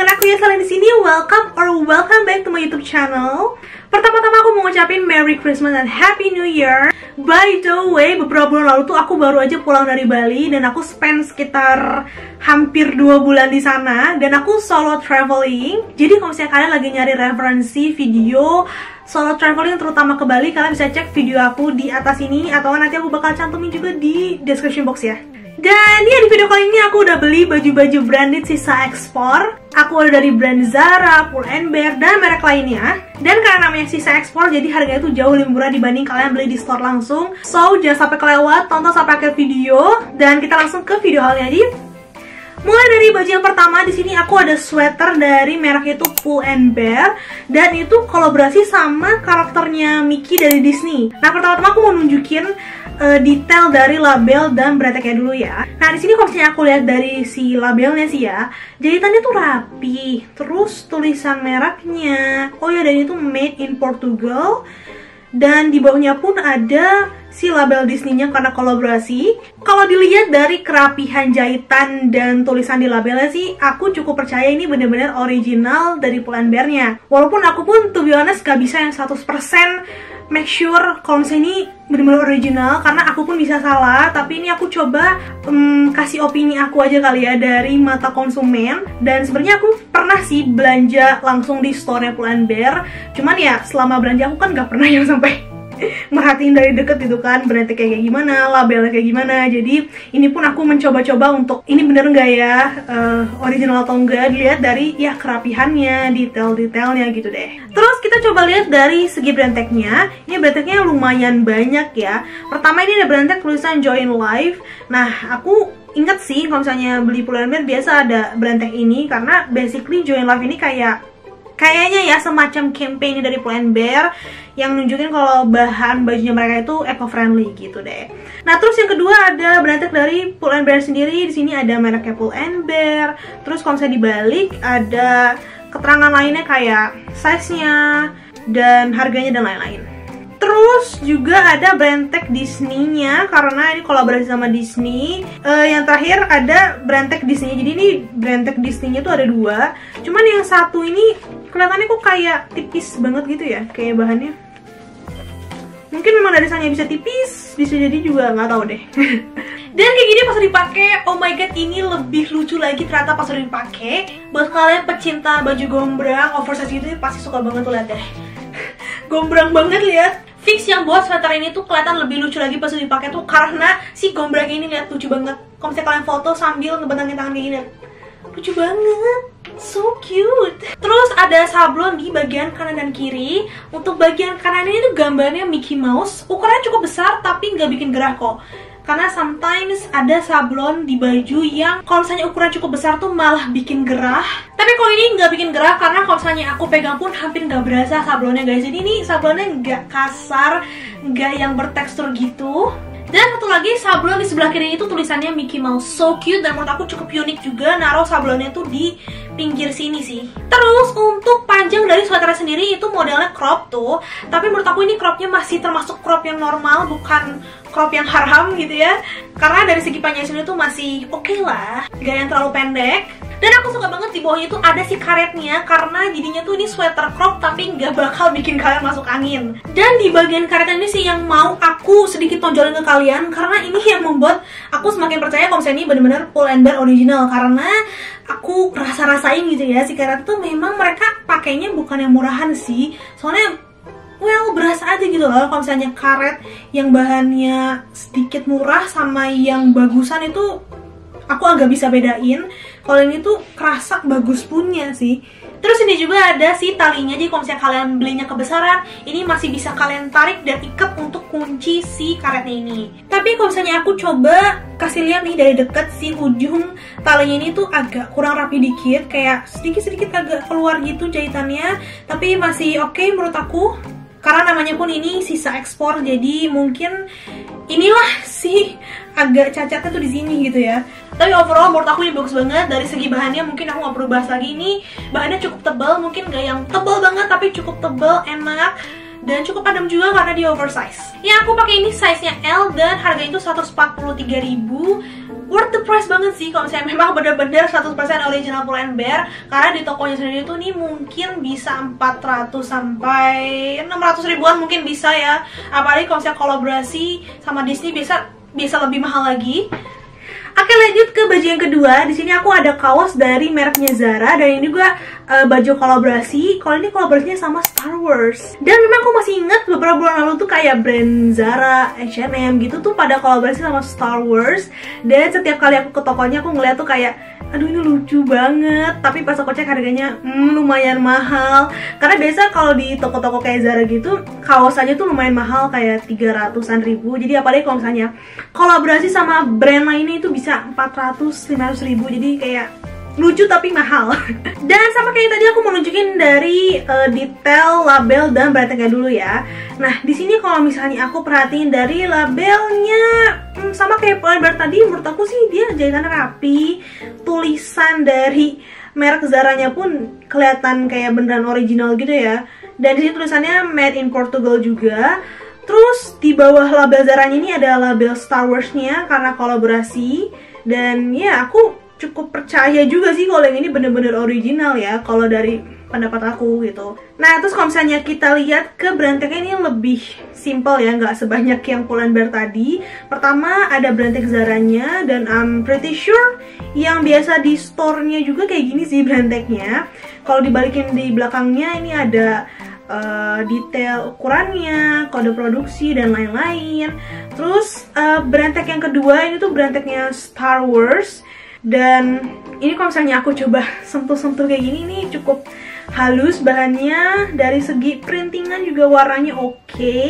dengan aku ya Saleh di sini. Welcome back to my YouTube channel. Pertama-tama aku mau ngucapin Merry Christmas and Happy New Year. By the way, beberapa bulan lalu tuh aku baru aja pulang dari Bali dan aku spend sekitar hampir 2 bulan di sana dan aku solo traveling. Jadi kalau misalnya kalian lagi nyari referensi video solo traveling terutama ke Bali, kalian bisa cek video aku di atas ini atau nanti aku bakal cantumin juga di description box ya. Dan ya, di video kali ini aku udah beli baju-baju branded sisa ekspor. Aku ada dari brand Zara, Pull&Bear, dan merek lainnya. Dan karena namanya sisa ekspor, jadi harganya tuh jauh lebih murah dibanding kalian beli di store langsung. So, jangan sampai kelewat, tonton sampai akhir video. Dan kita langsung ke video halnya aja. Mulai dari baju yang pertama, di sini aku ada sweater dari merek itu Pull&Bear dan itu kolaborasi sama karakternya Mickey dari Disney. Nah, pertama-tama aku mau nunjukin detail dari label dan brandnya dulu ya. Nah, di sini kalau misalnya aku lihat dari si labelnya sih ya, jahitannya tuh rapi. Terus tulisan mereknya, oh ya, dan itu made in Portugal. Dan di bawahnya pun ada si label Disney-nya karena kolaborasi. Kalau dilihat dari kerapihan jahitan dan tulisan di labelnya sih, aku cukup percaya ini bener-bener original dari Pull&Bear-nya. Walaupun aku pun to be honest gak bisa yang 100% make sure kalau misalnya ini bener-bener original, karena aku pun bisa salah. Tapi ini aku coba kasih opini aku aja kali ya dari mata konsumen. Dan sebenarnya aku pernah sih belanja langsung di store-nya Pull&Bear. Cuman ya selama belanja aku kan gak pernah yang sampai merhatiin dari deket gitu kan, brandnya kayak gimana, labelnya kayak gimana. Jadi ini pun aku mencoba-coba untuk ini bener nggak ya original atau enggak, dilihat dari ya kerapihannya, detail-detailnya gitu deh. Terus kita coba lihat dari segi brandtagnya. Ini brandtagnya lumayan banyak ya. Pertama ini ada brandtag tulisan Join Life. Nah, aku inget sih kalau misalnya beli Pull&Bear biasa ada brandtag ini, karena basically Join Life ini kayaknya ya semacam campaign dari Pull&Bear yang nunjukin kalau bahan bajunya mereka itu eco-friendly gitu deh. Nah, terus yang kedua ada brandtag dari Pull&Bear sendiri. Di sini ada mereknya Pull&Bear. Terus kalau misalnya dibalik ada keterangan lainnya kayak size-nya dan harganya dan lain-lain. Terus juga ada brandtag Disney-nya karena ini kolaborasi sama Disney. Yang terakhir ada brandtag Disney. Jadi ini brandtag Disney-nya tuh ada 2. Cuman yang satu ini kelihatannya kok kayak tipis banget gitu ya, kayak bahannya. Mungkin memang dari sananya bisa tipis, bisa jadi juga nggak tahu deh. Dan kayak gini pas dipakai, oh my god, ini lebih lucu lagi ternyata pas udah dipakai. Buat kalian pecinta baju gombrang oversize gitu pasti suka banget tuh, lihat deh. Gombrang banget, lihat. Fix yang buat sweater ini tuh kelihatan lebih lucu lagi pas dipakai tuh karena si gombrang ini, lihat, lucu banget. Kalau misalnya kalian foto sambil ngebentangin tangan kayak gini, lucu banget, so cute. Terus ada sablon di bagian kanan dan kiri. Untuk bagian kanan ini tuh gambarnya Mickey Mouse. Ukurannya cukup besar tapi nggak bikin gerah kok. Karena sometimes ada sablon di baju yang kalau misalnya ukuran cukup besar tuh malah bikin gerah. Tapi kalau ini nggak bikin gerah karena kalau misalnya aku pegang pun hampir nggak berasa sablonnya guys. Jadi ini sablonnya nggak kasar, nggak yang bertekstur gitu. Dan satu lagi sablon di sebelah kiri itu tulisannya Mickey Mouse, so cute. Dan menurut aku cukup unik juga naruh sablonnya tuh di pinggir sini sih. Terus untuk panjang dari sweater sendiri itu modelnya crop tuh. Tapi menurut aku ini cropnya masih termasuk crop yang normal, bukan crop yang haram gitu ya. Karena dari segi panjang sini tuh masih oke lah, gak yang terlalu pendek. Dan aku suka banget di bawahnya tuh ada si karetnya, karena jadinya tuh ini sweater crop tapi nggak bakal bikin kalian masuk angin. Dan di bagian karet ini sih yang mau aku sedikit tonjolin ke kalian, karena ini yang membuat aku semakin percaya kalau misalnya ini bener-bener Pull&Bear original. Karena aku rasa-rasain gitu ya, si karet tuh memang mereka pakainya bukan yang murahan sih. Soalnya well, berasa aja gitu loh kalau misalnya karet yang bahannya sedikit murah sama yang bagusan itu aku agak bisa bedain. Kalau ini tuh kerasa bagus punya sih. Terus ini juga ada si talinya, jadi kalau misalnya kalian belinya kebesaran, ini masih bisa kalian tarik dan ikat untuk kunci si karetnya ini. Tapi kalau misalnya aku coba kasih lihat nih dari deket, si ujung talinya ini tuh agak kurang rapi dikit, kayak sedikit-sedikit agak keluar gitu jahitannya. Tapi masih oke menurut aku. Karena namanya pun ini sisa ekspor, jadi mungkin inilah sih agak cacatnya tuh di sini gitu ya. Tapi overall menurut aku ini bagus banget. Dari segi bahannya mungkin aku nggak perlu bahas lagi. Ini bahannya cukup tebal, mungkin nggak yang tebal banget tapi cukup tebal, enak. dan cukup adem juga karena dia oversize. Yang aku pakai ini size-nya L dan harganya itu 143.000. Worth the price banget sih kalau misalnya memang bener-bener 100% original Pull&Bear, karena di tokonya sendiri tuh nih mungkin bisa 400 sampai 600 ribuan mungkin bisa ya. Apalagi kalau misalnya kolaborasi sama Disney bisa lebih mahal lagi. Oke, lanjut ke baju yang kedua. Di sini aku ada kaos dari mereknya Zara dan ini juga baju kolaborasi. Kalau ini kolaborasinya sama Star Wars. Dan memang aku masih ingat beberapa bulan lalu tuh kayak brand Zara, H&M gitu tuh pada kolaborasi sama Star Wars. Dan setiap kali aku ke tokonya aku ngeliat tuh kayak, aduh ini lucu banget, tapi pas aku cek harganya lumayan mahal. Karena biasa kalau di toko-toko kayak Zara gitu, kaos aja tuh lumayan mahal, kayak 300-an ribu. Jadi apalagi kalau misalnya kolaborasi sama brand lainnya itu bisa 400-500 ribu. Jadi kayak lucu tapi mahal. Dan sama kayak tadi aku mau nunjukin dari detail label dan brandnya dulu ya. Nah di sini kalau misalnya aku perhatiin dari labelnya, sama kayak Pull&Bear tadi, menurut aku sih dia jahitannya rapi. Tulisan dari merek Zaranya pun kelihatan kayak beneran original gitu ya. Dan di sini tulisannya Made in Portugal juga. Terus di bawah label Zaranya ini ada label Star Wars-nya karena kolaborasi. Dan ya aku cukup percaya juga sih kalau yang ini bener-bener original ya, kalau dari pendapat aku gitu. Nah terus kalau misalnya kita lihat ke brandtagnya, ini lebih simple ya, nggak sebanyak yang Pull&Bear tadi. Pertama ada brandtag Zaranya dan I'm pretty sure yang biasa di store-nya juga kayak gini sih brandtagnya. Kalau dibalikin di belakangnya ini ada detail ukurannya, kode produksi dan lain-lain. Terus brandtag yang kedua ini tuh brandtagnya Star Wars. Dan ini kalau misalnya aku coba sentuh-sentuh kayak gini, ini cukup halus bahannya. Dari segi printingan juga warnanya oke,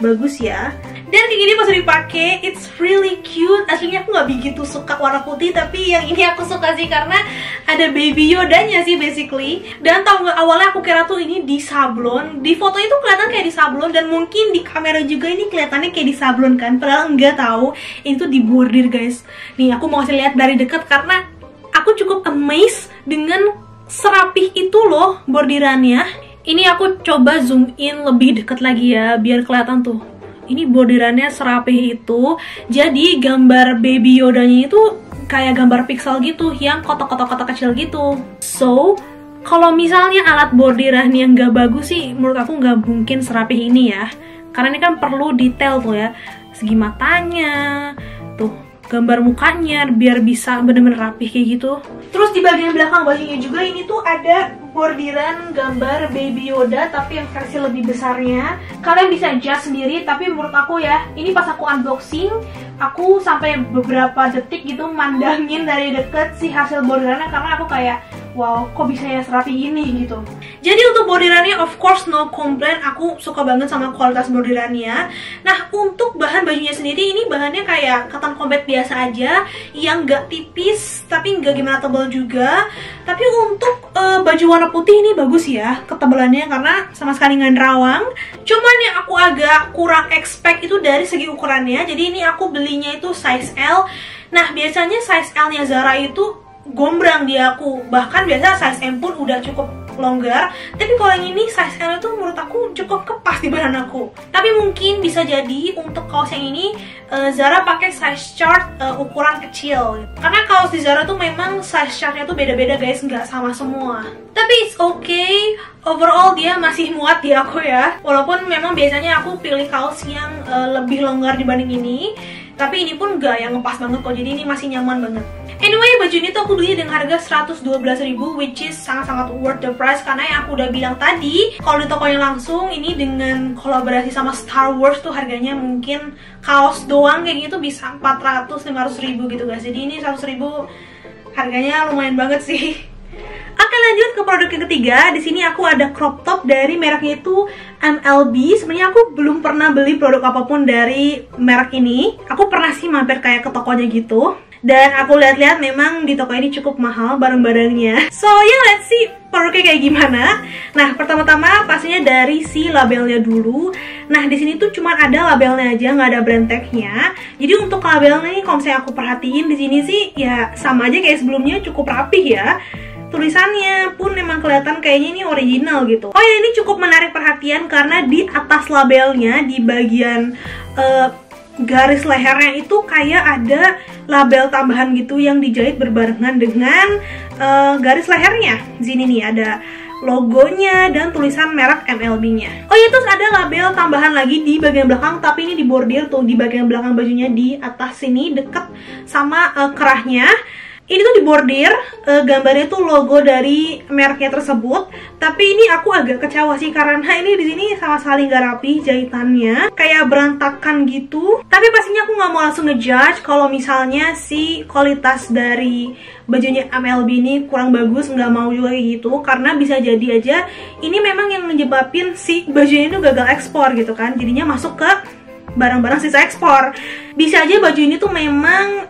bagus ya. Dan kayak gini pas dipakai, it's really cute. Aslinya aku nggak begitu suka warna putih, tapi yang ini aku suka sih karena ada Baby Yoda-nya sih basically. Dan tau nggak, awalnya aku kira tuh ini di sablon. Di foto itu kelihatan kayak di sablon, dan mungkin di kamera juga ini kelihatannya kayak di sablon kan. Padahal enggak, tahu ini tuh di bordir guys. Nih aku mau kasih lihat dari deket karena aku cukup amazed dengan serapih itu loh bordirannya. Ini aku coba zoom in lebih deket lagi ya biar kelihatan tuh. Ini bordirannya serapih itu. Jadi gambar Baby Yoda-nya itu kayak gambar pixel gitu, yang kotak-kotak kecil gitu. So kalau misalnya alat bordiran yang gak bagus sih, menurut aku nggak mungkin serapih ini ya. Karena ini kan perlu detail tuh ya, segi matanya, tuh gambar mukanya biar bisa bener-bener rapih kayak gitu. Terus di bagian belakang bajunya juga ini tuh ada bordiran gambar Baby Yoda tapi yang versi lebih besarnya. Kalian bisa adjust sendiri, tapi menurut aku ya, ini pas aku unboxing, aku sampai beberapa detik gitu mandangin dari deket si hasil bordirannya, karena aku kayak wow, kok bisa ya serapi gini gitu. Jadi untuk bordirannya of course no complaint, aku suka banget sama kualitas bordirannya. Nah untuk bahan bajunya sendiri, ini bahannya kayak cotton combat biasa aja, yang gak tipis tapi gak gimana tebal juga. Tapi untuk baju warna putih ini bagus ya ketebalannya, karena sama sekali nggak nerawang. Cuman yang aku agak kurang expect itu dari segi ukurannya. Jadi ini aku belinya itu size L. Nah biasanya size L nya Zara itu gombrang di aku, bahkan biasa size M pun udah cukup longgar. Tapi kalau yang ini size L itu menurut aku cukup kepas di badan aku. Tapi mungkin bisa jadi untuk kaos yang ini Zara pakai size chart ukuran kecil, karena kaos di Zara tuh memang size chartnya tuh beda-beda guys, nggak sama semua. Tapi it's okay, overall dia masih muat di aku ya. Walaupun memang biasanya aku pilih kaos yang lebih longgar dibanding ini, tapi ini pun nggak yang ngepas banget kok, jadi ini masih nyaman banget. Anyway, baju ini tuh aku beli dengan harga 112.000, which is sangat-sangat worth the price. Karena yang aku udah bilang tadi, kalau di tokonya langsung, ini dengan kolaborasi sama Star Wars tuh harganya mungkin kaos doang kayak gitu bisa 400-500 ribu gitu guys. Jadi ini 100 ribu harganya lumayan banget sih. Oke, lanjut ke produk yang ketiga. Di sini aku ada crop top dari mereknya itu MLB. Sebenarnya aku belum pernah beli produk apapun dari merek ini. Aku pernah sih mampir kayak ke tokonya gitu, dan aku lihat-lihat memang di toko ini cukup mahal barang-barangnya. So yeah, let's see produknya kayak gimana. Nah, pertama-tama pastinya dari si labelnya dulu. Nah, di sini tuh cuma ada labelnya aja, nggak ada brand tag-nya. Jadi untuk labelnya ini, kalau misalnya aku perhatiin di sini sih ya sama aja kayak sebelumnya, cukup rapih ya. tulisannya pun memang kelihatan kayaknya ini original gitu. Oh ya, ini cukup menarik perhatian karena di atas labelnya, di bagian garis lehernya itu kayak ada label tambahan gitu yang dijahit berbarengan dengan garis lehernya. Di sini nih ada logonya dan tulisan merek MLB-nya. Oh iya, terus ada label tambahan lagi di bagian belakang, tapi ini di bordir tuh di bagian belakang bajunya di atas sini deket sama kerahnya. Ini tuh di bordir, gambarnya tuh logo dari mereknya tersebut. Tapi ini aku agak kecewa sih karena ini di sini sama sekali nggak rapi jahitannya, kayak berantakan gitu. Tapi pastinya aku nggak mau langsung ngejudge kalau misalnya si kualitas dari bajunya MLB ini kurang bagus, nggak mau juga kayak gitu. Karena bisa jadi aja ini memang yang menyebabin si bajunya itu gagal ekspor gitu kan. Jadinya masuk ke barang-barang sisa ekspor. Bisa aja baju ini tuh memang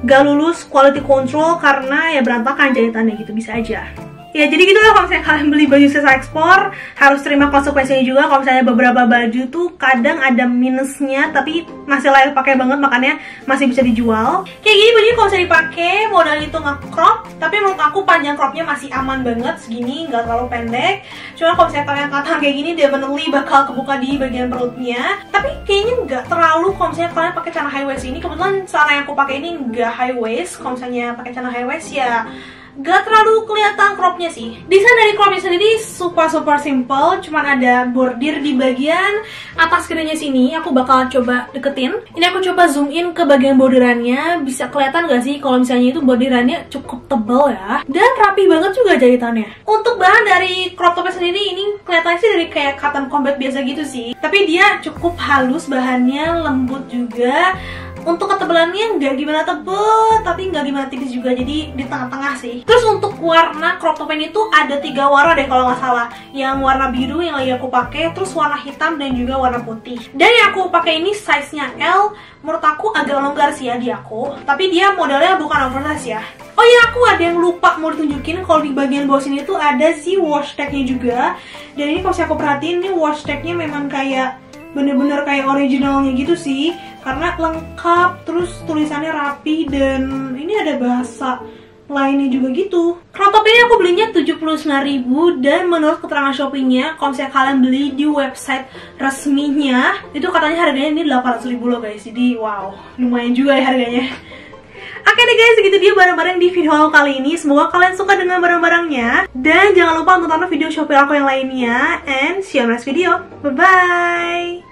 gak lulus quality control karena ya berantakan jahitannya gitu, bisa aja. Ya jadi gitu lah, kalau misalnya kalian beli baju sisa ekspor harus terima konsekuensinya juga. Kalau misalnya beberapa baju tuh kadang ada minusnya tapi masih layak pakai banget, makanya masih bisa dijual. Kayak gini bajunya kalau misalnya dipakai modal itu nge-crop, tapi menurut aku panjang cropnya masih aman banget segini, nggak terlalu pendek. Cuma kalau misalnya kalian katang kayak gini definitely bakal kebuka di bagian perutnya. Tapi kayaknya nggak terlalu kalau misalnya kalian pakai celana high waist ini. Kebetulan celana yang aku pakai ini nggak high waist. Kalau misalnya pakai celana high waist ya gak terlalu kelihatan cropnya sih. Desain dari cropnya sendiri super simple, cuman ada bordir di bagian atas kirinya sini. Aku bakal coba deketin. Ini aku coba zoom in ke bagian bordirannya. Bisa kelihatan gak sih kalau misalnya itu bordirannya cukup tebal ya, dan rapi banget juga jahitannya. Untuk bahan dari crop topnya sendiri ini kelihatannya sih dari kayak cotton combat biasa gitu sih, tapi dia cukup halus bahannya, lembut juga. Untuk ketebalannya nggak gimana tebel, tapi nggak gimana tipis juga, jadi di tengah-tengah sih. Terus untuk warna crop top ini tuh ada 3 warna deh kalau nggak salah. Yang warna biru yang lagi aku pakai, terus warna hitam dan juga warna putih. Dan yang aku pakai ini size-nya L, menurut aku agak longgar sih ya di aku. Tapi dia modelnya bukan oversize ya. Oh iya, aku ada yang lupa mau ditunjukin. Kalau di bagian bawah sini tuh ada si wash tag-nya juga. Dan ini kalau aku perhatiin, ini wash tag-nya memang kayak bener-bener kayak originalnya gitu sih, karena lengkap, terus tulisannya rapi, dan ini ada bahasa lainnya juga gitu. Crop top ini aku belinya 79.000, dan menurut keterangan Shopee-nya, kalau misalnya kalian beli di website resminya, itu katanya harganya ini 800.000 loh guys. Jadi wow, lumayan juga ya harganya. Oke deh guys, segitu dia barang-barang di video haul kali ini. Semoga kalian suka dengan barang-barangnya. Dan jangan lupa untuk tonton video Shopee aku yang lainnya. And see you on next video. Bye-bye!